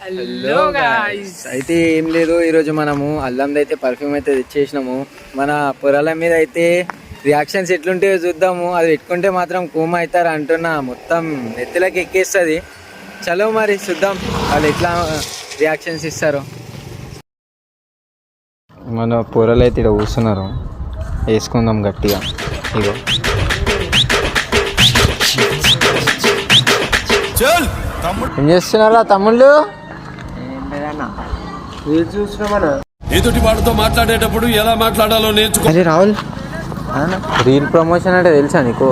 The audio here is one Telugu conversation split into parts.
హలో గాయ్స్, అయితే ఏం లేదు, ఈరోజు మనము అల్లంది అయితే పర్ఫ్యూమ్ అయితే తెచ్చేసినాము. మన పొరాల మీద అయితే రియాక్షన్స్ ఎట్లుంటాయో చూద్దాము. అది పెట్టుకుంటే మాత్రం కూమ అవుతారు అంటున్నా, మొత్తం నెత్తిలోకి ఎక్కేస్తుంది. చలో మరి చూద్దాం వాళ్ళు ఎట్లా రియాక్షన్స్ ఇస్తారు. మన పొరలు అయితే ఇక్కడ కూర్చున్నారు, వేసుకుందాం గట్టిగా. ఇగో ఏం చేస్తున్నారా తమ్ముళ్ళు? ఎదుటి వాడితో మాట్లాడేటప్పుడు ఎలా మాట్లాడాలో నేర్చుకో. అరే రాహుల్, రీల్ ప్రమోషన్ అంటే తెలుసా నీకు?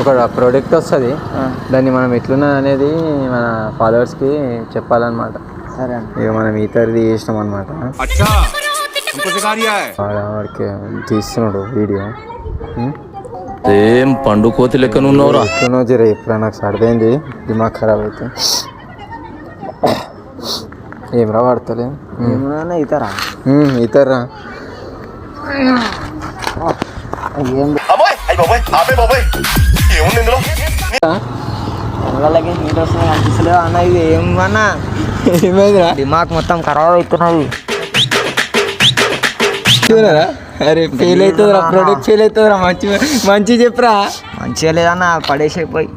ఒక ప్రోడక్ట్ వస్తుంది, దాన్ని మనం ఎట్లున్నా అనేది మన ఫాలోవర్స్కి చెప్పాలన్నమాట. సరే, ఇక మనం ఈతరిది చేసినాం అనమాట. వాడికి తీస్తున్నాడు వీడియో. ఏం పండు కోతి లెక్కనున్నావురా? ఎట్లున్నావు జర ఎప్పుడా? నాకు సర్దైంది, దిమాగ్ ఖరాబ్ అయితే. ఏమరా వాడతలే? ఇతరా అనిపిస్తలేదు అన్న. ఇది ఏమన్నా ఏమైందిరా? దిమాగ్ మొత్తం ఖరాబ్ అవుతున్నది. చూడరా? అరే ఫెయిల్ అవుతుందిరా, ప్రోడక్ట్ ఫెయిల్ అవుతుందిరా. మంచి చెప్పరా? మంచిగా లేదన్న, పడేసైపోయి.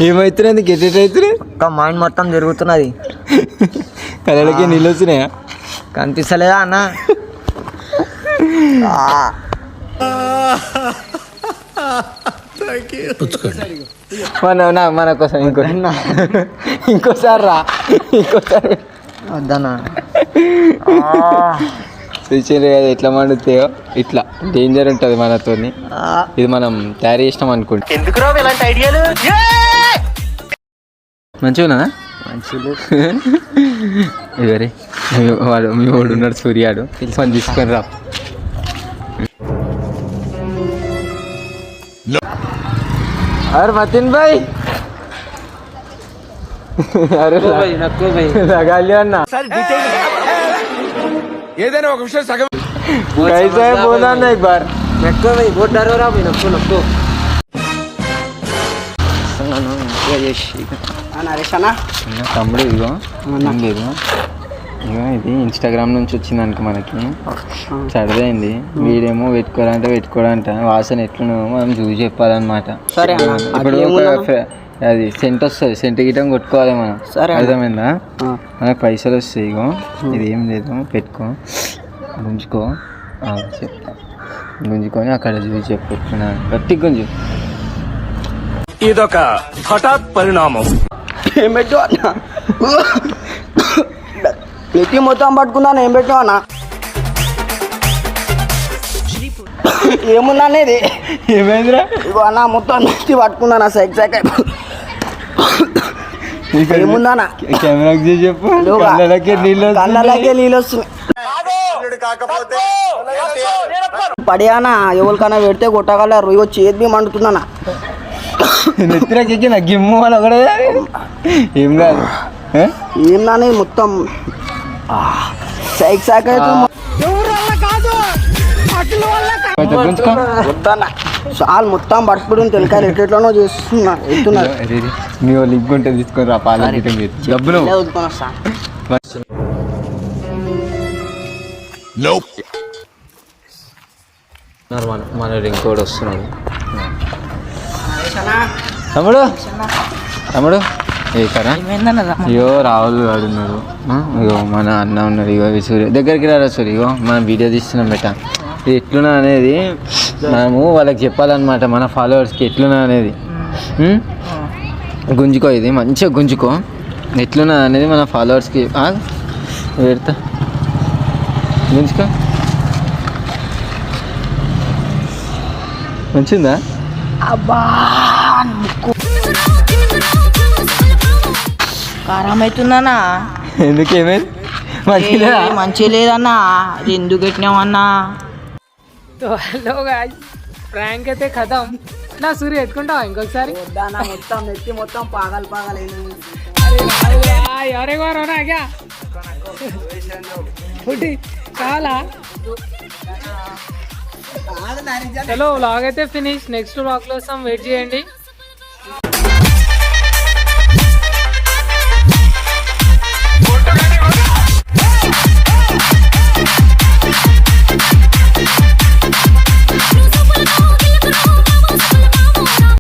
ఏమవుతున్నది? గెట్ అవుతుంది, ఒక మైండ్ మొత్తం జరుగుతున్నది. కళ్ళకి నీళ్ళు వస్తున్నాయా? కనిపిస్తలేదా అన్న? మన కోసం ఇంకోసారి రా, ఇంకోసారి వద్దన్నా. చూసారు కదా ఎట్లా మండుతాయో? ఇట్లా డేంజర్ ఉంటుంది మనతోని. ఇది మనం తయారు చేసినాం అనుకుంటా. ఎందుకు ఇలాంటి ఐడియాలు? మంచిగా ఇవరే వాడు మీ వాడు ఉన్నాడు, సూర్యాడు. పని తీసుకొని రా. అరే మతిన్ భాయ్, అరే లగాలి అన్న. ఏదైనా ఒక విషయం సగం बोला ना एक बार। नक्को भाई, बहुत डर हो रहा भाई, नक्को తమ్ముడు ఇదిగో లేదు, ఇగో ఇది ఇన్స్టాగ్రామ్ నుంచి వచ్చింది అనుకో మనకి. చదివేంది వీడేమో పెట్టుకోవాలంటే పెట్టుకోవాలంట, వాసన ఎట్లునో మనం చూసి చెప్పాలన్నమాట. ఇప్పుడు అది సెంట్ వస్తుంది, సెంట్ గిటం కొట్టుకోవాలి మనం. అర్థమైందా? మనకు పైసలు వస్తాయి. ఇగో ఇది ఏం లేదు, పెట్టుకో, గుంజుకో, చెప్తా. గుంజుకొని అక్కడ చూసి చెప్పు, గట్టి గుంజు. ఇదొక హఠాత్ పరిణామం. ఏం పెట్టు అన్న? పెట్టి మొత్తం పట్టుకున్నాను. ఏం పెట్టావు అన్న? ఏముందా అనేది? ఏమైందిరా? ఇగో అన్న, మొత్తం నెత్తి పట్టుకున్నాను. సైక్ ఏముందా? కెమెరాకి చూసి చెప్పు. కళ్ళకే నీళ్ళు వస్తున్నాయి. పడియానా ఎవరికైనా పెడితే కొట్టగలరు. ఇగో చేతి బి మండుతుందన్న. నెత్తిరాకి నాకు గిమ్ము అని ఒకటే. ఏం కాదు, ఏం నాని మొత్తం సైక్ అవుతుంది. చాలు మొత్తం పట్టుకుని తెలకాయలు ఎట్లెట్లనో చేస్తున్నారు, ఎత్తున్నారు. మీ లింక్ ఉంటే తీసుకొని రా, పాల డబ్బులు మన రింగ్ కోడ్ వస్తున్నాడు. తమ్ముడు తమ్ముడు ఏకరా? అయ్యో రాహుల్ గారు ఉన్నాడు, ఇగో మన అన్న ఉన్నాడు. ఇగో సూర్య దగ్గరికి రారా సూర్య. ఇగో మనం వీడియో తీస్తున్నాం బెట. ఇది ఎట్లున్నా అనేది మనము వాళ్ళకి చెప్పాలన్నమాట, మన ఫాలోవర్స్కి ఎట్లున్నా అనేది. గుంజుకో, ఇది మంచిగా గుంజుకో. ఎట్లున్నా అనేది మన ఫాలోవర్స్కి పెడతా. గుంజుకో, మంచిదా? అబ్బా కారం అవుతుందన్నా. ఎందుకు? ఏమైంది? మంచి లేదన్నా, అది ఎందుకు పెట్టినామన్నా? హలో గాయ్స్, ప్రాంక్ అయితే ఖతం. నా సూర్య ఎత్తుకుంటావా ఇంకొకసారి? వద్దానా, మొత్తం నెత్తి మొత్తం పాగలైన. చాలా చలో, వ్లాగ్ అయితే ఫినిష్. నెక్స్ట్ వ్లాగ్ కోసం వెయిట్ చేయండి.